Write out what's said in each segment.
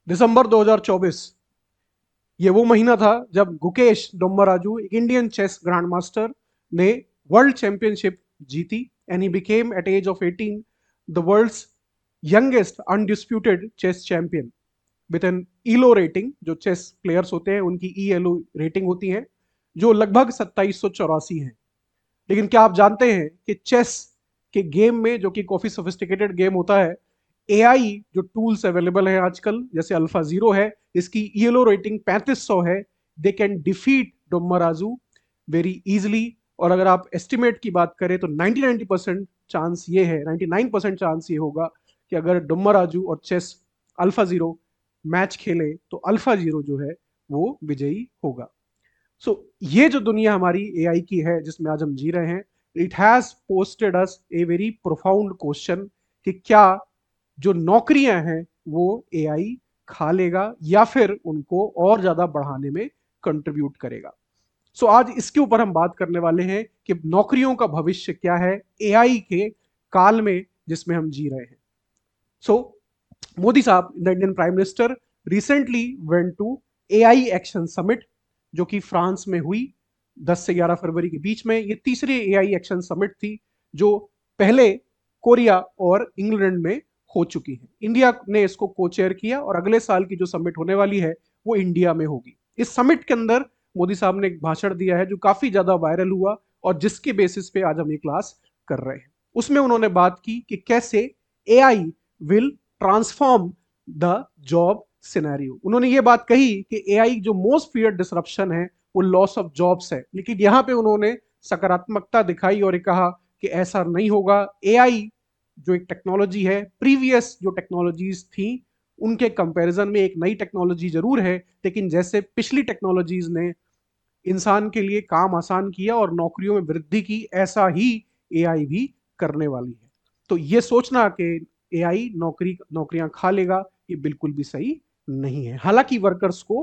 दिसंबर 2024 ये वो महीना था जब गुकेश डोम्बराजू, एक इंडियन चेस ग्रैंड मास्टर, ने वर्ल्ड चैंपियनशिप जीती and he became at age of 18 the world's youngest undisputed chess champion with an Elo rating. जो चेस प्लेयर्स होते हैं उनकी ईएलओ रेटिंग होती है जो लगभग 2784 है। लेकिन क्या आप जानते हैं कि चेस के गेम में, जो कि काफी सोफिस्टिकेटेड गेम होता है, एआई जो टूल्स अवेलेबल हैं आजकल, जैसे अल्फा जीरो है, इसकी ईएलओ रेटिंग 3500 है। They can defeat Dommaraju very easily. और अगर आप एस्टिमेट की बात करें तो 90% चांस ये है, 99% चांस ये होगा कि अगर डोम्माराजू और चेस अल्फा जीरो मैच खेले तो अल्फा जीरो जो है वो विजयी होगा। सो ये जो दुनिया हमारी एआई की है जिसमें आज हम जी रहे हैं, it has posted us a very profound question कि क्या जो नौकरियां हैं वो एआई खा लेगा या फिर उनको और ज्यादा बढ़ाने में कंट्रीब्यूट करेगा। सो आज इसके ऊपर हम बात करने वाले हैं कि नौकरियों का भविष्य क्या है एआई के काल में जिसमें हम जी रहे हैं। सो मोदी साहब, the Indian prime minister, recently went to AI action summit, जो कि फ्रांस में हुई 10 से 11 फरवरी के बीच में। ये तीसरी एआई एक्शन समिट थी जो पहले कोरिया और इंग्लैंड में हो चुकी है। इंडिया ने इसको को चेयर किया और अगले साल की जो समिट होने वाली है वो इंडिया में होगी। इस समिट के अंदर मोदी साहब ने एक भाषण दिया है जो काफी ज्यादा वायरल हुआ और जिसके बेसिस पे आज हम ये क्लास कर रहे हैं। उसमें उन्होंने बात की कि कैसे AI will transform the job scenario. उन्होंने ये बात कही कि एआई जो मोस्ट फियर्ड डिसरप्शन है वो लॉस ऑफ जॉब्स है, लेकिन यहां पे उन्होंने सकारात्मकता दिखाई और कहा कि ऐसा नहीं होगा। एआई जो एक टेक्नोलॉजी है, प्रीवियस जो टेक्नोलॉजीज थी उनके कंपैरिजन में एक नई टेक्नोलॉजी जरूर है, लेकिन जैसे पिछली टेक्नोलॉजीज ने इंसान के लिए काम आसान किया और नौकरियों में वृद्धि की, ऐसा ही एआई भी करने वाली है। तो ये सोचना कि एआई नौकरियां खा लेगा, ये बिल्कुल भी सही नहीं है। हालांकि वर्कर्स को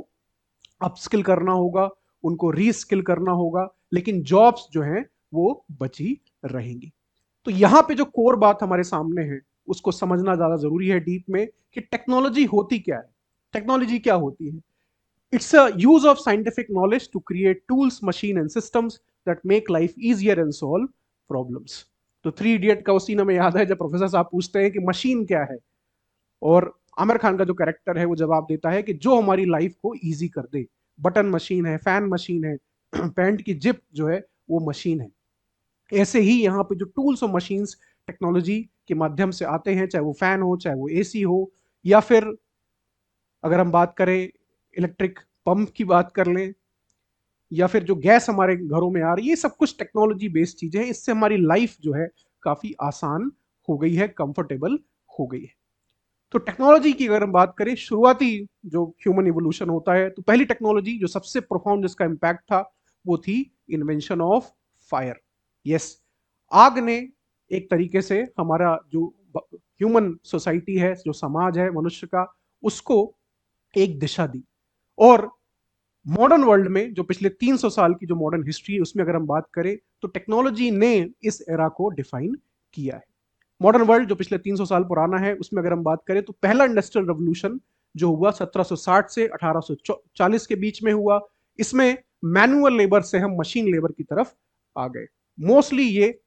अपस्किल करना होगा, उनको रीस्किल करना होगा, लेकिन जॉब्स जो हैं वो बची रहेंगी। तो यहां पे जो कोर बात हमारे सामने है उसको समझना ज्यादा जरूरी है डीप में, कि टेक्नोलॉजी होती क्या है। टेक्नोलॉजी क्या होती है? It's a use of scientific knowledge to create tools, machine and systems that make life easier and solve problems. तो थ्री इडियट का उसी में याद है जब प्रोफेसर साहब पूछते हैं कि मशीन क्या है, और आमिर खान का जो कैरेक्टर है वो जवाब देता है कि जो हमारी लाइफ को इजी कर दे। बटन मशीन है, फैन मशीन है, पैंट की जिप जो है वो मशीन है। ऐसे ही यहाँ पे जो टूल्स और मशीन्स टेक्नोलॉजी के माध्यम से आते हैं, चाहे वो फैन हो, चाहे वो एसी हो, या फिर अगर हम बात करें इलेक्ट्रिक पंप की बात कर लें, या फिर जो गैस हमारे घरों में आ रही है, ये सब कुछ टेक्नोलॉजी बेस्ड चीजें हैं। इससे हमारी लाइफ जो है काफी आसान हो गई है, कंफर्टेबल हो गई है। तो टेक्नोलॉजी की अगर हम बात करें, शुरुआती जो ह्यूमन इवोल्यूशन होता है, तो पहली टेक्नोलॉजी जो सबसे प्रोफाउंड जिसका इंपैक्ट था वो थी इन्वेंशन ऑफ फायर। यस, आग ने एक तरीके से हमारा जो ह्यूमन सोसाइटी है, जो समाज है मनुष्य का, उसको एक दिशा दी। और मॉडर्न वर्ल्ड में जो पिछले 300 साल की जो मॉडर्न हिस्ट्री है उसमें अगर हम बात करें तो टेक्नोलॉजी ने इस एरा को डिफाइन किया है। मॉडर्न वर्ल्ड जो पिछले 300 साल पुराना है उसमें अगर हम बात करें तो पहला इंडस्ट्रियल रेवोल्यूशन जो हुआ 1760 से 1840 के बीच में हुआ, इसमें मैनुअल लेबर से हम मशीन लेबर की तरफ आ गए। मोस्टली ये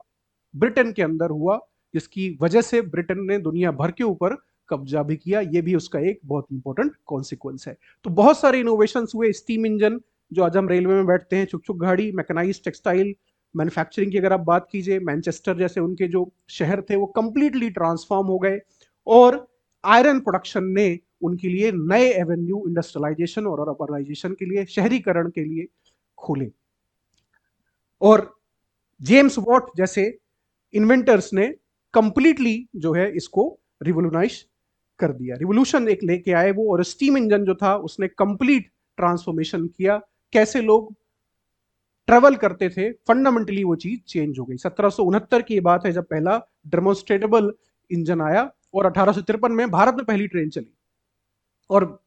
ब्रिटेन के अंदर हुआ, जिसकी वजह से ब्रिटेन ने दुनिया भर के ऊपर कब्जा भी किया। ये भी उसका एक बहुत इंपॉर्टेंट कॉन्सिक्वेंस है। तो बहुत सारे इनोवेशन हुए, स्टीम इंजन, जो आज हम रेलवे में बैठते हैं, छुक छुक गाड़ी, मैकेनाइज टेक्सटाइल, मैन्युफैक्चरिंग की अगर आप बात कीजिए, मैनचेस्टर जैसे उनके जो शहर थे वो कंप्लीटली ट्रांसफॉर्म हो गए। और आयरन प्रोडक्शन ने उनके लिए नए एवेन्यू इंडस्ट्रियलाइजेशन और अर्बनाइजेशन के लिए, शहरीकरण के लिए खोले। और जेम्स वॉट जैसे इन्वेंटर्स ने कंप्लीटली जो है इसको रिवोल्यूनाइज कर दिया, रिवोल्यूशन एक लेके आए वो। और स्टीम इंजन जो था उसने कंप्लीट ट्रांसफॉर्मेशन किया, कैसे लोग ट्रेवल करते थे, फंडामेंटली वो चीज चेंज हो गई। 1769 की बात है जब पहला डेमोन्स्ट्रेटेबल इंजन आया, और 1853 में भारत में पहली ट्रेन चली। और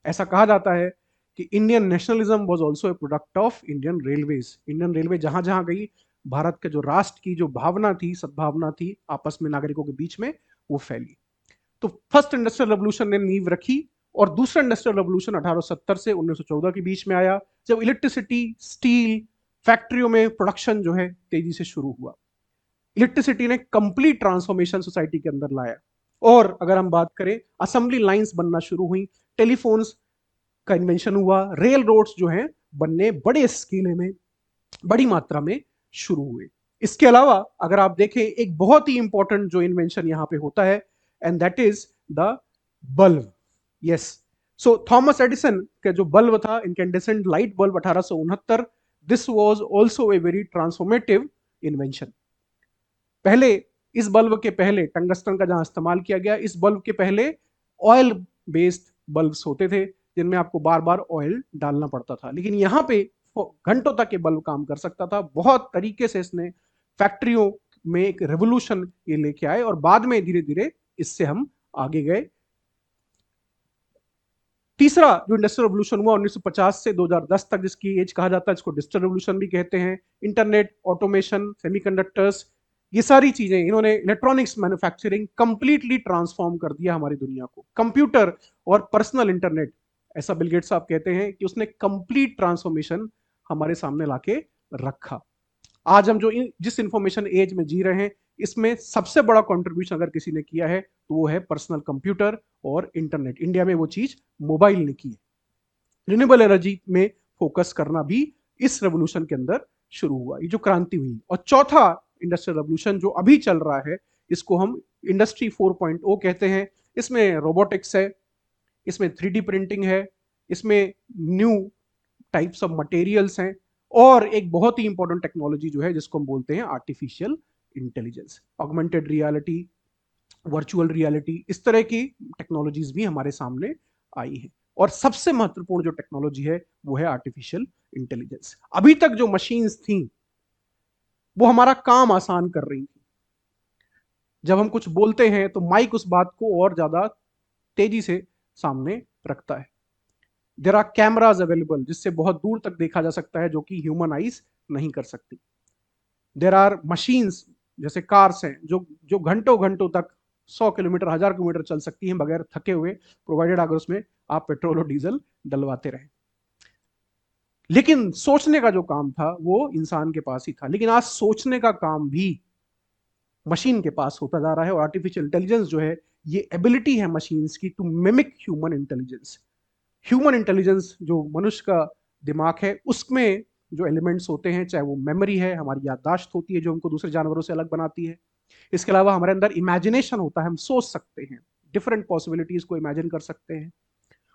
ऐसा कहा जाता है कि Indian nationalism was also a product of Indian railways. Indian railway जहां जहां गई, भारत के जो राष्ट्र की जो भावना थी, सद्भावना थी आपस में नागरिकों के बीच में, वो फैली। तो फर्स्ट इंडस्ट्रियल रेवोल्यूशन ने नींव रखी, और दूसरा इंडस्ट्रियल रेवोल्यूशन 1870 से 1914 के बीच में आया, जब इलेक्ट्रिसिटी, स्टील, फैक्ट्रियों में प्रोडक्शन जो है तेजी से शुरू हुआ। इलेक्ट्रिसिटी ने कंप्लीट ट्रांसफॉर्मेशन सोसाइटी के अंदर लाया। और अगर हम बात करें, असेंबली लाइंस बनना शुरू हुई, टेलीफोन्स का इन्वेंशन हुआ, रेल रोड्स जो हैं बनने बड़े स्केल में, बड़ी मात्रा में शुरू हुए। इसके अलावा अगर आप देखें, एक बहुत ही इंपॉर्टेंट जो इन्वेंशन यहां पे होता है, and that is the bulb. Yes, so Thomas Edison का जो बल्ब था, incandescent light bulb 1869, this was also a very transformative invention. पहले इस बल्ब के पहले टंगस्टन का जहां इस्तेमाल किया गया, इस बल्ब के पहले ऑयल बेस्ड बल्ब्स होते थे जिनमें आपको बार बार ऑयल डालना पड़ता था, लेकिन यहाँ पे घंटों तक ये बल्ब काम कर सकता था। बहुत तरीके से इसने फैक्ट्रियों में एक रेवोल्यूशन ये लेके आए और बाद में धीरे धीरे इससे हम आगे गए। तीसरा जो इंडस्ट्रियल रेवोल्यूशन हुआ 1950 से 2010 तक, जिसकी एज कहा जाता है, इसको डिजिटल रेवोल्यूशन भी कहते हैं। इंटरनेट, ऑटोमेशन, सेमीकंडक्टर्स, ये सारी चीजें, इन्होंने इलेक्ट्रॉनिक्स मैन्युफैक्चरिंग कंप्लीटली ट्रांसफॉर्म कर दिया हमारी दुनिया को। कंप्यूटर और पर्सनल इंटरनेट, ऐसा बिल गेट्स साहब कहते हैं कि उसने कंप्लीट ट्रांसफॉर्मेशन हमारे सामने लाके रखा। आज हम जो जिस इंफॉर्मेशन एज में जी रहे हैं, इसमें सबसे बड़ा कंट्रीब्यूशन अगर किसी ने किया है तो वो है पर्सनल कंप्यूटर और इंटरनेट। इंडिया में वो चीज मोबाइल ने की है। रिन्यूएबल एनर्जी में फोकस करना भी इस रेवोल्यूशन के अंदर शुरू हुआ, ये जो क्रांति हुई। और चौथा इंडस्ट्रियल रेवोल्यूशन जो अभी चल रहा है, इसको हम इंडस्ट्री 4.0 कहते हैं। इसमें रोबोटिक्स है, इसमें 3D प्रिंटिंग है, इसमें न्यू टाइप्स ऑफ मटेरियल्स हैं, और एक बहुत ही इंपॉर्टेंट टेक्नोलॉजी जो है जिसको हम बोलते हैं artificial intelligence, augmented reality, virtual reality, इस तरह की टेक्नोलॉजीज भी हमारे सामने आई है। और सबसे महत्वपूर्ण जो टेक्नोलॉजी है वो है आर्टिफिशियल इंटेलिजेंस। अभी तक जो मशीन्स थी वो हमारा काम आसान कर रही थी। जब हम कुछ बोलते हैं तो माइक उस बात को और ज्यादा तेजी से सामने रखता है। देयर आर कैमराज अवेलेबल जिससे बहुत दूर तक देखा जा सकता है, जो कि ह्यूमन आइज नहीं कर सकती। देयर आर मशीन्स जैसे कार्स हैं जो घंटों घंटों तक 100 किलोमीटर, 1000 किलोमीटर चल सकती हैं बगैर थके हुए, प्रोवाइडेड अगर उसमें आप पेट्रोल और डीजल डलवाते रहें। लेकिन सोचने का जो काम था वो इंसान के पास ही था, लेकिन आज सोचने का काम भी मशीन के पास होता जा रहा है। और आर्टिफिशियल इंटेलिजेंस जो है, ये एबिलिटी है मशीन्स की to mimic human intelligence. Human intelligence जो मनुष्य का दिमाग है, उसमें जो एलिमेंट्स होते हैं, चाहे वो मेमोरी है, हमारी याददाश्त होती है जो हमको दूसरे जानवरों से अलग बनाती है। इसके अलावा हमारे अंदर इमेजिनेशन होता है, हम सोच सकते हैं, डिफरेंट पॉसिबिलिटीज को इमेजिन कर सकते हैं।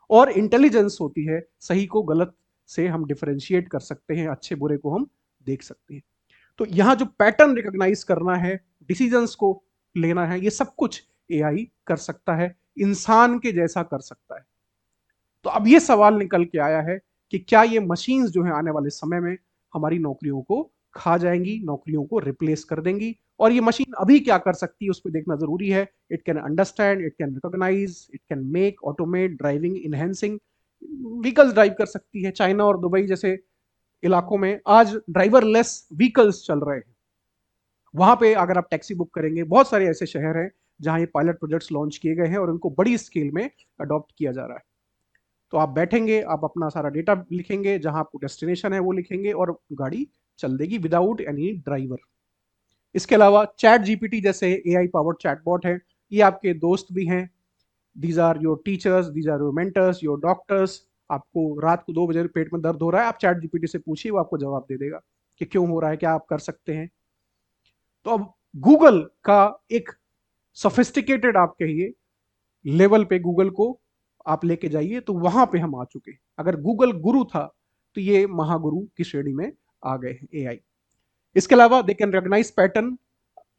और इंटेलिजेंस होती है, सही को गलत से हम डिफरेंशिएट कर सकते हैं, अच्छे बुरे को हम देख सकते हैं। तो यहाँ जो पैटर्न रिकॉग्नाइज करना है, डिसीजंस को लेना है, ये सब कुछ एआई कर सकता है, इंसान के जैसा कर सकता है। तो अब ये सवाल निकल के आया है कि क्या ये मशीन्स जो है आने वाले समय में हमारी नौकरियों को खा जाएंगी, नौकरियों को रिप्लेस कर देंगी। और ये मशीन अभी क्या कर सकती है उस पर देखना जरूरी है। It can understand, it can recognise, it can make, automate, driving, enhancing, vehicles drive कर सकती है। चाइना और दुबई जैसे इलाकों में आज ड्राइवरलेस व्हीकल्स चल रहे हैं। वहां पे अगर आप टैक्सी बुक करेंगे, बहुत सारे ऐसे शहर हैं जहां ये पायलट प्रोजेक्ट्स लॉन्च किए गए हैं और उनको बड़ी स्केल में अडॉप्ट किया जा रहा है। तो आप बैठेंगे, आप अपना सारा डेटा लिखेंगे, जहां आपको डेस्टिनेशन है वो लिखेंगे और गाड़ी चल देगी विदाउट एनी ड्राइवर। इसके अलावा चैट जीपीटी जैसे एआई पावर्ड चैटबॉट है, ये आपके दोस्त भी हैं। These are your teachers, these are your mentors, your doctors. आपको रात को 2 बजे पेट में दर्द हो रहा है, आप चैट जीपीटी से पूछिए, वो आपको जवाब दे देगा कि क्यों हो रहा है, क्या आप कर सकते हैं। तो अब गूगल का एक सोफिस्टिकेटेड आप कहिए लेवल पे गूगल को आप लेके जाइए, तो वहां पे हम आ चुके। अगर गूगल गुरु था तो ये महागुरु की श्रेणी में आ गए हैं एआई। इसके अलावा दे कैन रिकॉग्नाइज पैटर्न।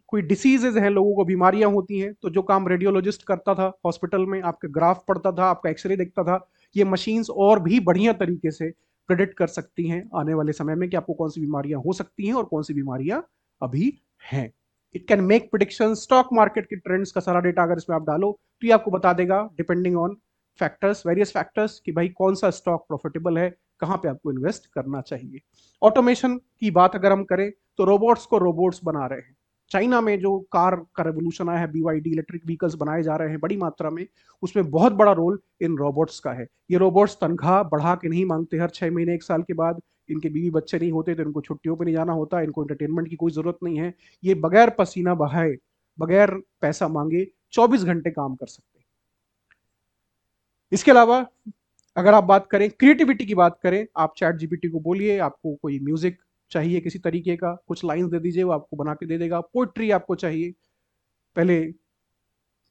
कोई डिसीजेज हैं, लोगों को बीमारियां होती हैं, तो जो काम रेडियोलॉजिस्ट करता था हॉस्पिटल में, आपका ग्राफ पढ़ता था, आपका एक्सरे देखता था, ये मशीन्स और भी बढ़िया तरीके से प्रेडिक्ट कर सकती हैं आने वाले समय में कि आपको कौन सी बीमारियां हो सकती हैं और कौन सी बीमारियां अभी हैं। It can make prediction, stock market के ट्रेंड्स का सारा डेटा अगर इसमें आप डालो तो ये आपको बता देगा depending on factors, various factors, कि भाई कौन सा स्टॉक प्रॉफिटेबल है, कहां पे आपको इन्वेस्ट करना चाहिए। ऑटोमेशन की बात अगर हम करें तो रोबोट्स को रोबोट्स बना रहे हैं। चाइना में जो कार का रेवोल्यूशन आया है, BYD इलेक्ट्रिक व्हीकल्स बनाए जा रहे हैं बड़ी मात्रा में, उसमें बहुत बड़ा रोल इन रोबोट्स का है। ये रोबोट्स तनख्वाह बढ़ा के नहीं मांगते, हर 6 महीने 1 साल के बाद इनके बीवी बच्चे नहीं होते तो इनको छुट्टियों पे नहीं जाना होता, इनको एंटरटेनमेंट की कोई जरूरत नहीं है। ये बगैर पसीना बहाए, बगैर पैसा मांगे 24 घंटे काम कर सकते हैं। इसके अलावा अगर आप बात करें क्रिएटिविटी की बात करें, आप चैट जीपीटी को बोलिए आपको कोई म्यूजिक चाहिए किसी तरीके का, कुछ लाइंस दे दीजिए, वो आपको बना के दे देगा। पोइट्री आपको चाहिए, पहले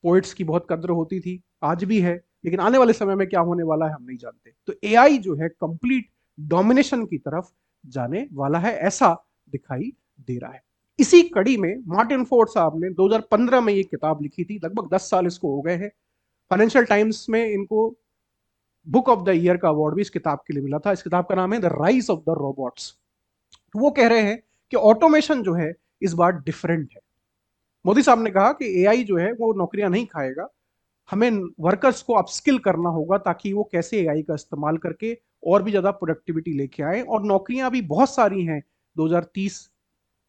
पोइट्स की बहुत कद्र होती थी, आज भी है, लेकिन आने वाले समय में क्या होने वाला है हम नहीं जानते। तो एआई जो है कंप्लीट डोमिनेशन की तरफ जाने वाला है, ऐसा दिखाई दे रहा है। इसी कड़ी में मार्टिन फोर्ड साहब ने 2015 में ये किताब लिखी थी, लगभग 10 साल इसको हो गए हैं। फाइनेंशियल टाइम्स में इनको बुक ऑफ द ईयर का अवार्ड भी इस किताब के लिए मिला था। इस किताब का नाम है the rise of the robots. तो वो कह रहे हैं कि ऑटोमेशन जो है इस बार डिफरेंट है। मोदी साहब ने कहा कि एआई जो है वो नौकरियां नहीं खाएगा, हमें वर्कर्स को अपस्किल करना होगा ताकि वो कैसे एआई का इस्तेमाल करके और भी ज्यादा प्रोडक्टिविटी लेके आए। और नौकरियां अभी बहुत सारी हैं 2030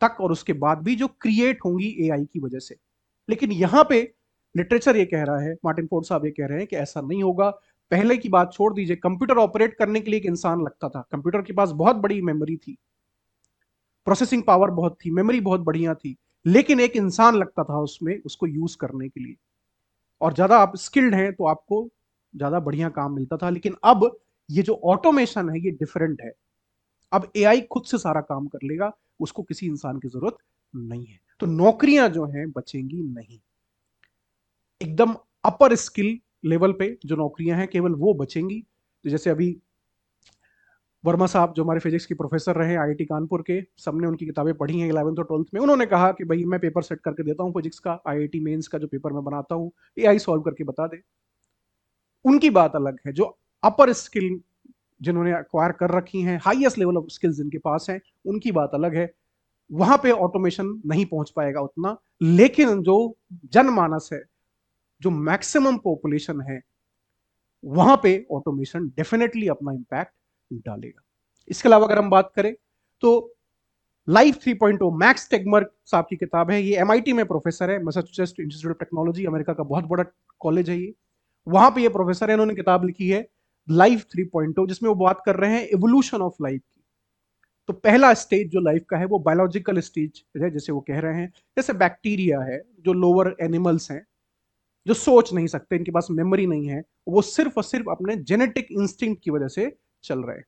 तक और उसके बाद भी जो क्रिएट होंगी एआई की वजह से। लेकिन यहां पे लिटरेचर ये कह रहा है, मार्टिन फोर्ड साहब ये कह रहे हैं कि ऐसा नहीं होगा। पहले की बात छोड़ दीजिए, कंप्यूटर ऑपरेट करने के लिए एक इंसान लगता था, कंप्यूटर के पास बहुत बड़ी मेमोरी थी, प्रोसेसिंग पावर बहुत थी, मेमोरी बहुत बढ़िया थी, लेकिन एक इंसान लगता था उसमें उसको यूज करने के लिए। और ज्यादा आप स्किल्ड हैं तो आपको ज्यादा बढ़िया काम मिलता था। लेकिन अब ये जो ऑटोमेशन है ये डिफरेंट है। अब एआई खुद से सारा काम कर लेगा, उसको किसी इंसान की जरूरत नहीं है। तो नौकरियां जो हैं बचेंगी नहीं, एकदम अपर स्किल लेवल पे जो नौकरियां हैं केवल वो बचेंगी। तो जैसे अभी वर्मा साहब जो हमारे फिजिक्स के प्रोफेसर रहे आईआईटी कानपुर के, सबने उनकी किताबें पढ़ी हैं 11th और 12th में, उन्होंने कहा कि भाई मैं पेपर सेट करके देता हूँ फिजिक्स का, आईआईटी मेंस का जो पेपर मैं बनाता हूँ एआई सॉल्व करके बता दे। उनकी बात अलग है। जो अपर स्किल जिन्होंने अक्वायर कर रखी हैं, हाईएस्ट लेवल ऑफ स्किल्स जिनके पास हैं, उनकी बात अलग है। वहां पे ऑटोमेशन नहीं पहुंच पाएगा उतना। लेकिन जो जनमानस है, जो मैक्सिमम पॉपुलेशन है, वहां पे ऑटोमेशन डेफिनेटली अपना इंपैक्ट डालेगा। इसके अलावा अगर हम बात करें तो लाइफ 3.0 मैक्स टेगमर साहब की किताब है। ये एमआईटी में प्रोफेसर है, Massachusetts institute of technology, America का बहुत बड़ा कॉलेज है ये। वहां पे ये प्रोफेसर है, इन्होंने किताब लिखी है लाइफ 3.0, जिसमें वो बात कर रहे हैं एवोल्यूशन ऑफ लाइफ की। तो पहला स्टेज जो लाइफ का है वो बायोलॉजिकल स्टेज है, जैसे वो कह रहे हैं। जैसे बैक्टीरिया है, जो लोअर एनिमल्स हैं, जो सोच नहीं सकते, इनके पास मेमोरी नहीं है, वो सिर्फ और सिर्फ अपने जेनेटिक इंस्टिंक्ट की वजह से चल रहे हैं।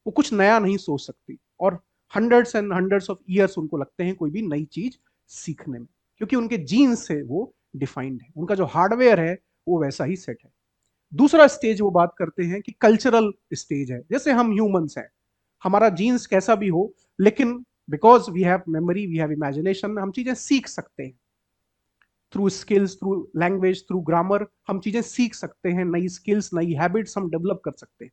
वो कुछ नया नहीं सोच सकती और hundreds and hundreds of years उनको लगते हैं कोई भी नई चीज सीखने में, क्योंकि उनके जीन से वो डिफाइंड है, उनका जो हार्डवेयर है वो वैसा ही सेट है। दूसरा स्टेज वो बात करते हैं कि कल्चरल स्टेज है। जैसे हम ह्यूमंस हैं, हमारा जीन्स कैसा भी हो, लेकिन because we have memory, we have imagination, हम चीजें सीख सकते हैं through skills, through language, through grammar. हम चीजें सीख सकते हैं, नई स्किल्स, नई हैबिट्स हम डेवलप कर सकते हैं।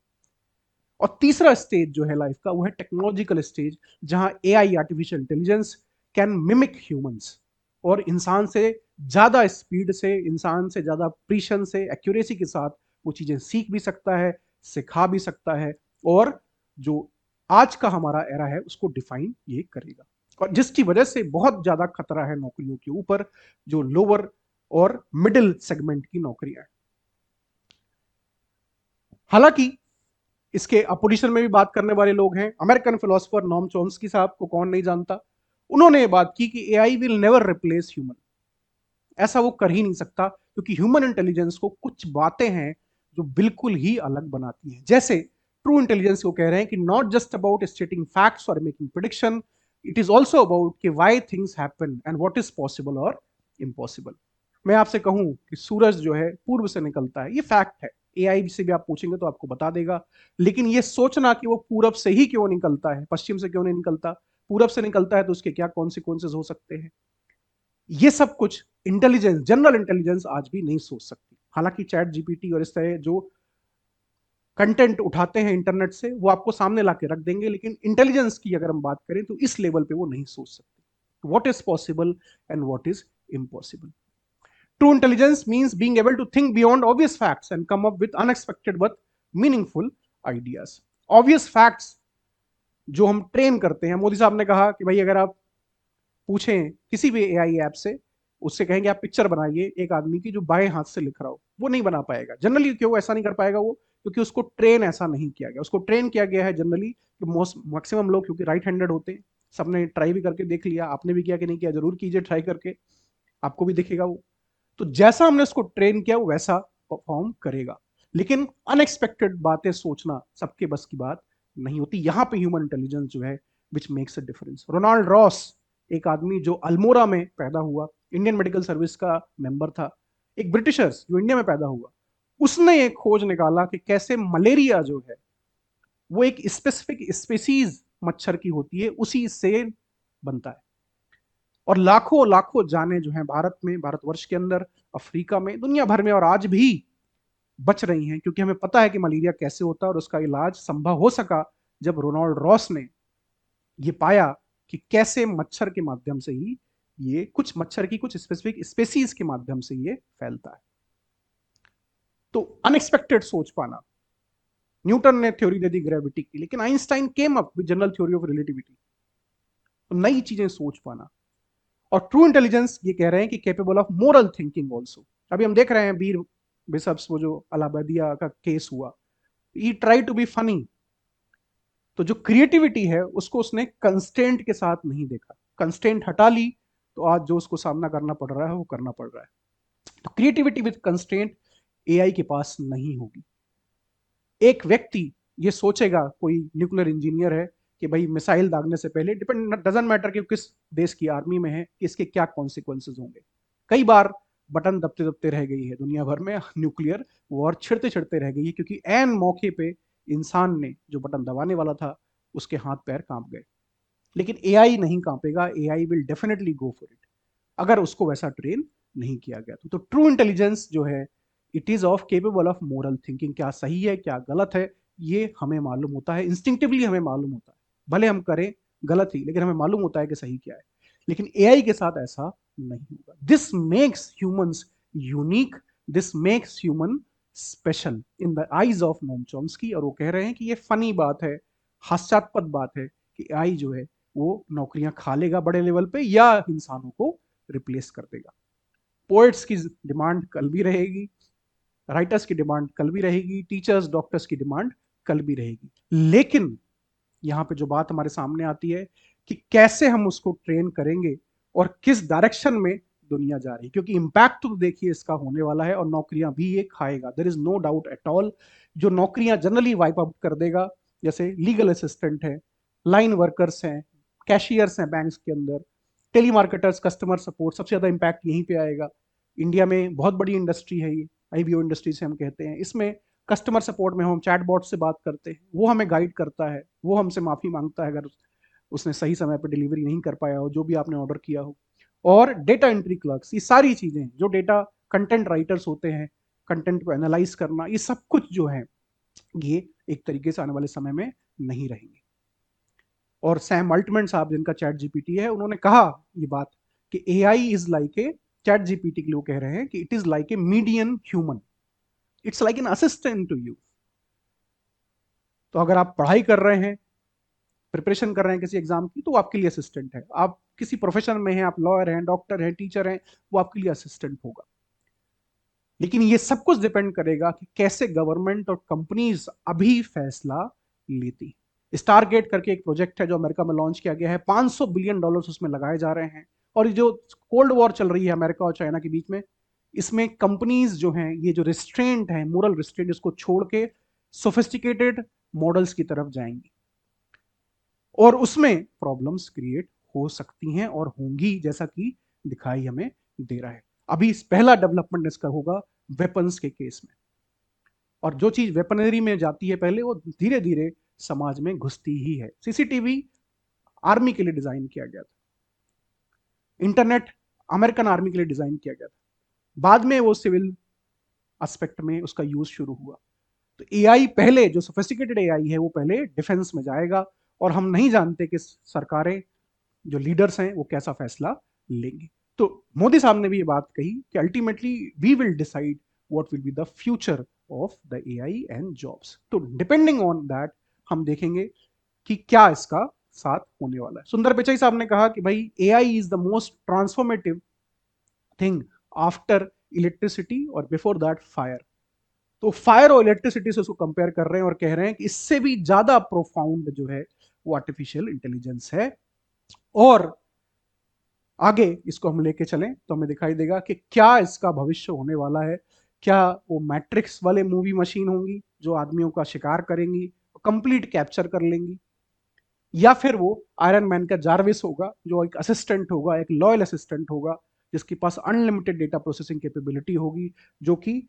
और तीसरा स्टेज जो है लाइफ का वो है टेक्नोलॉजिकल स्टेज, जहां AI, artificial intelligence can mimic humans, और इंसान से ज्यादा स्पीड से, इंसान से ज्यादा प्रीशन से, एक्यूरेसी के साथ वो चीजें सीख भी सकता है, सिखा भी सकता है, और जो आज का हमारा एरा है उसको डिफाइन ये करेगा। और जिसकी वजह से बहुत ज्यादा खतरा है नौकरियों के ऊपर, जो लोअर और मिडिल सेगमेंट की नौकरियां हैं। हालांकि इसके अपोजिशन में भी बात करने वाले लोग हैं। अमेरिकन फिलोसोफर नॉम चॉम्स्की साहब को कौन नहीं जानता, उन्होंने ये बात की कि AI will never replace human. ऐसा वो कर ही नहीं सकता, क्योंकि ह्यूमन इंटेलिजेंस को कुछ बातें हैं जो बिल्कुल ही अलग बनाती हैं। जैसे ट्रू इंटेलिजेंस को कह रहे हैं कि not just about stating facts और making prediction, it is also about कि why things happen and what is possible और इम्पॉसिबल। मैं आपसे कहूं कि सूरज जो है पूर्व से निकलता है, ये फैक्ट है, एआई से भी आप पूछेंगे तो आपको बता देगा। लेकिन ये सोचना कि वो पूरब से ही क्यों निकलता है, पश्चिम से क्यों नहीं निकलता, पूरब से निकलता है तो उसके क्या कॉन्सिक्वेंसेस हो सकते हैं, ये सब कुछ इंटेलिजेंस, जनरल इंटेलिजेंस आज भी नहीं सोच सकती। हालांकि चैट जीपीटी और इस तरह जो कंटेंट उठाते हैं इंटरनेट से, वो आपको सामने ला के रख देंगे, लेकिन इंटेलिजेंस की अगर हम बात करें तो इस लेवल पे वो नहीं सोच सकते what is possible and what is impossible. True intelligence means being able to think beyond obvious facts and come up with unexpected but meaningful ideas. Obvious facts जो हम ट्रेन करते हैं, मोदी साहब ने कहा कि भाई अगर आप पूछें किसी भी एआई ऐप से, उससे कहेंगे आप पिक्चर बनाइए एक आदमी की जो बाएं हाथ से लिख रहा हो, वो नहीं बना पाएगा। जनरली क्यों ऐसा नहीं कर पाएगा वो? क्योंकि उसको ट्रेन ऐसा नहीं किया गया। उसको ट्रेन किया गया है जनरली कि मोस्ट मैक्सिमम लोग क्योंकि राइट हैंडेड होते हैं। सबने ट्राई भी करके देख लिया, आपने भी किया कि नहीं किया, जरूर कीजिए ट्राई करके, आपको भी दिखेगा वो। तो जैसा हमने उसको ट्रेन किया वो वैसा परफॉर्म करेगा। लेकिन अनएक्सपेक्टेड बातें सोचना सबके बस की बात नहीं होती। यहां पे ह्यूमन इंटेलिजेंस जो है which makes a difference. Ronald Ross, एक आदमी जो अल्मोरा में पैदा हुआ, इंडियन मेडिकल सर्विस का मेंबर था, एक ब्रिटिशर्स जो इंडिया में पैदा हुआ, उसने एक खोज निकाला कि कैसे मलेरिया जो है वो एक स्पेसिफिक स्पेसीज मच्छर की होती है, उसी से बनता है। और लाखों लाखों जाने जो हैं भारत में, भारतवर्ष के अंदर, अफ्रीका में, दुनिया भर में, और आज भी बच रही हैं, क्योंकि हमें पता है कि मलेरिया कैसे होता है और उसका इलाज संभव हो सका जब रोनाल्ड रॉस ने ये पाया कि कैसे मच्छर के माध्यम से ही ये, कुछ मच्छर की कुछ स्पेसिफिक स्पेसीज के माध्यम से ये फैलता है। तो अनएक्सपेक्टेड सोच पाना। न्यूटन ने थ्योरी दे दी ग्रेविटी की, लेकिन Einstein came up with general theory of relativity. तो नई चीजें सोच पाना। और ट्रू इंटेलिजेंस ये कह रहे हैं कि capable of moral thinking also. अभी हम देख रहे हैं बीर बिशप्स, वो जो अलाहाबादिया का केस हुआ, ही ट्राई टू बी फनी। तो जो क्रिएटिविटी है उसको उसने कंस्टेंट के साथ नहीं देखा, कंस्टेंट हटा ली, तो आज जो उसको सामना करना पड़ रहा है वो करना पड़ रहा है। तो क्रिएटिविटी विद कंस्टेंट एआई के पास नहीं होगी। एक व्यक्ति ये सोचेगा, कोई न्यूक्लियर इंजीनियर है, कि भाई मिसाइल दागने से पहले, डिपेंड डजंट मैटर कि किस देश की आर्मी में है, कि इसके क्या कॉन्सिक्वेंसेज होंगे। कई बार बटन दबते दबते रह गई है दुनिया भर में, न्यूक्लियर वॉर छिड़ते छिड़ते रह गई है, क्योंकि एन मौके पे इंसान ने जो बटन दबाने वाला था उसके हाथ पैर कांप गए। लेकिन एआई नहीं कांपेगा, AI will definitely go for it, अगर उसको वैसा ट्रेन नहीं किया गया। तो ट्रू इंटेलिजेंस जो है, it is of capable of moral thinking. क्या सही है क्या गलत है ये हमें मालूम होता है, इंस्टिंक्टिवली हमें मालूम होता है, भले हम करें गलत ही, लेकिन हमें मालूम होता है कि सही क्या है। लेकिन एआई के साथ ऐसा नहीं होगा। This makes humans unique, this makes human special in the eyes of Noam Chomsky. और वो कह रहे हैं कि ये फनी बात है, हास्यास्पद बात है कि एआई जो है वो नौकरियां खा लेगा बड़े लेवल पे, या इंसानों को रिप्लेस कर देगा। पोएट्स की डिमांड कल भी रहेगी, राइटर्स की डिमांड कल भी रहेगी, टीचर्स डॉक्टर्स की डिमांड कल भी रहेगी। लेकिन यहां पे जो बात हमारे सामने आती है कि कैसे हम उसको ट्रेन करेंगे और किस डायरेक्शन में दुनिया जा रही है, क्योंकि इंपैक्ट तो देखिए इसका होने वाला है और नौकरियां भी ये खाएगा, there is no doubt at all. जो नौकरियां जनरली वाइप आउट कर देगा, जैसे लीगल असिस्टेंट है, लाइन वर्कर्स हैं, कैशियर्स हैं बैंक्स के अंदर, टेली मार्केटर्स, कस्टमर सपोर्ट, सबसे ज्यादा इंपैक्ट यहीं पे आएगा। इंडिया में बहुत बड़ी इंडस्ट्री है ये, आईबीओ इंडस्ट्री से हम कहते हैं। इसमें कस्टमर सपोर्ट में हम चैटबॉट से बात करते हैं, वो हमें गाइड करता है, वो हमसे माफी मांगता है अगर उसने सही समय पर डिलीवरी नहीं कर पाया हो जो भी आपने ऑर्डर किया हो। और डेटा एंट्री क्लर्क्स, ये सारी चीजें जो डेटा, कंटेंट राइटर्स होते हैं, कंटेंट को एनालाइज करना, ये सब कुछ जो है ये एक तरीके से आने वाले समय में नहीं रहेंगे। और सैम अल्टमैन साहब जिनका चैट जीपीटी है, उन्होंने कहा ये बात कि AI is like a, ChatGPT के लोग कह रहे हैं कि it is like a median human, it's like an assistant to you. तो अगर आप पढ़ाई कर रहे हैं, प्रिपरेशन कर रहे हैं किसी एग्जाम की, तो वो आपके लिए असिस्टेंट है। आप किसी प्रोफेशन में हैं, आप लॉयर हैं, डॉक्टर हैं, टीचर हैं, वो आपके लिए असिस्टेंट होगा। लेकिन ये सब कुछ डिपेंड करेगा कि कैसे गवर्नमेंट और कंपनीज अभी फैसला लेती। स्टारगेट करके एक प्रोजेक्ट है जो अमेरिका में लॉन्च किया गया है, $500 बिलियन उसमें लगाए जा रहे हैं। और ये जो कोल्ड वॉर चल रही है अमेरिका और चाइना के बीच में, इसमें कंपनीज जो हैं, ये जो रिस्ट्रेंट है, मोरल रिस्ट्रेंट, इसको छोड़ के सोफिस्टिकेटेड मॉडल्स की तरफ जाएंगी, और उसमें प्रॉब्लम्स क्रिएट हो सकती हैं और होंगी, जैसा कि दिखाई हमें दे रहा है। अभी पहला डेवलपमेंट इसका होगा वेपन्स के केस में, और जो चीज वेपनरी में जाती है पहले, वो धीरे धीरे समाज में घुसती ही है। सीसीटीवी आर्मी के लिए डिजाइन किया गया था, इंटरनेट अमेरिकन आर्मी के लिए डिजाइन किया गया था, बाद में वो सिविल एस्पेक्ट में उसका यूज शुरू हुआ। तो एआई पहले, जो सोफिस्टिकेटेड एआई है, वो पहले डिफेंस में जाएगा, और हम नहीं जानते कि सरकारें, जो लीडर्स हैं, वो कैसा फैसला लेंगे। तो मोदी साहब ने भी ये बात कही कि ultimately we will decide what will be the future of the AI and jobs. तो डिपेंडिंग ऑन दैट हम देखेंगे कि क्या इसका साथ होने वाला है। सुंदर पिचाई साहब ने कहा कि भाई AI is the most transformative thing after electricity और बिफोर दैट फायर। तो फायर और इलेक्ट्रिसिटी से उसको कंपेयर कर रहे हैं और कह रहे हैं कि इससे भी ज्यादा प्रोफाउंड जो है वो आर्टिफिशियल इंटेलिजेंस है। और आगे इसको हम लेके चलें तो हमें दिखाई देगा कि क्या इसका भविष्य होने वाला है। क्या वो मैट्रिक्स वाले मूवी मशीन होंगी जो आदमियों का शिकार करेंगी, कंप्लीट कैप्चर कर लेंगी, या फिर वो आयरन मैन का जारविस होगा जो एक असिस्टेंट होगा, एक लॉयल असिस्टेंट होगा जिसके पास अनलिमिटेड डेटा प्रोसेसिंग कैपेबिलिटी होगी, जो कि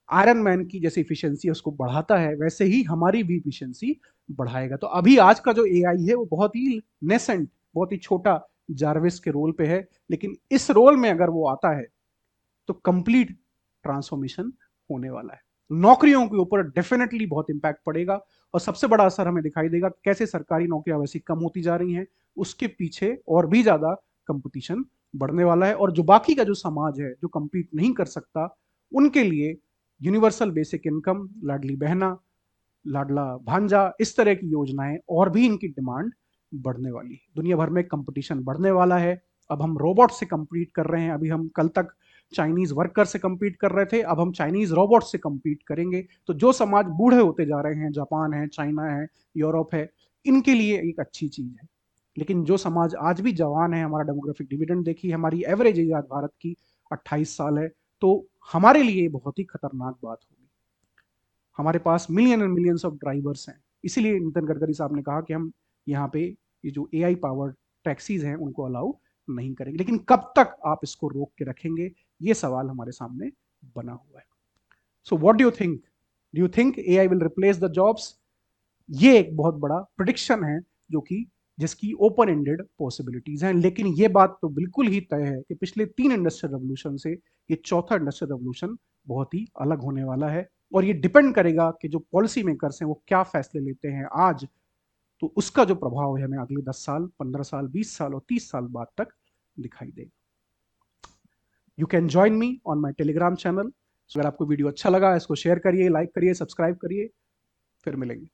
आयरन मैन की जैसे इफिशियंसी उसको बढ़ाता है वैसे ही हमारी भी इफिशियंसी बढ़ाएगा। तो अभी आज का जो एआई है वो बहुत ही नेसेंट, बहुत ही छोटा जारविस के रोल पे है, लेकिन इस रोल में अगर वो आता है तो कंप्लीट ट्रांसफॉर्मेशन होने वाला है। नौकरियों के ऊपर डेफिनेटली बहुत इंपैक्ट पड़ेगा और सबसे बड़ा असर हमें दिखाई देगा कैसे सरकारी नौकरियां वैसी कम होती जा रही हैं, उसके पीछे और भी ज्यादा कंपटीशन बढ़ने वाला है। और जो बाकी का जो समाज है जो कंपीट नहीं कर सकता, उनके लिए universal basic income, Ladli Behna, लाडला भांजा, इस तरह की योजनाएं और भी इनकी डिमांड बढ़ने वाली है। दुनिया भर में कंपटीशन बढ़ने वाला है। अब हम रोबोट से compete कर रहे हैं, अभी हम कल तक चाइनीज वर्कर से compete कर रहे थे, अब हम चाइनीज रोबोट से compete करेंगे। तो जो समाज बूढ़े होते जा रहे हैं, जापान है, चाइना है, यूरोप है, इनके लिए एक अच्छी चीज है। लेकिन जो समाज आज भी जवान है, हमारा डेमोग्राफिक डिविडेंड देखिए, हमारी एवरेज एज आज भारत की 28 साल है, तो हमारे लिए बहुत ही खतरनाक बात होगी। हमारे पास million and millions of drivers हैं, इसीलिए नितिन गडकरी साहब ने कहा कि हम यहाँ पे ये जो एआई पावर्ड टैक्सीज हैं उनको अलाउ नहीं करेंगे। लेकिन कब तक आप इसको रोक के रखेंगे, ये सवाल हमारे सामने बना हुआ है। So what do you think? Do you think AI will replace the jobs? ये एक बहुत बड़ा प्रिडिक्शन है जो कि जिसकी ओपन एंडेड पॉसिबिलिटीज हैं। लेकिन ये बात तो बिल्कुल ही तय है कि पिछले 3 इंडस्ट्रियल रेवोल्यूशन से ये चौथा इंडस्ट्रियल रेवोल्यूशन बहुत ही अलग होने वाला है। और ये डिपेंड करेगा कि जो पॉलिसी मेकर्स हैं वो क्या फैसले लेते हैं आज, तो उसका जो प्रभाव है हमें अगले 10 साल, 15 साल, 20 साल और 30 साल बाद तक दिखाई देगा। You can join me on my Telegram channel. अगर आपको वीडियो अच्छा लगा इसको शेयर करिए, लाइक करिए, सब्सक्राइब करिए। फिर मिलेंगे।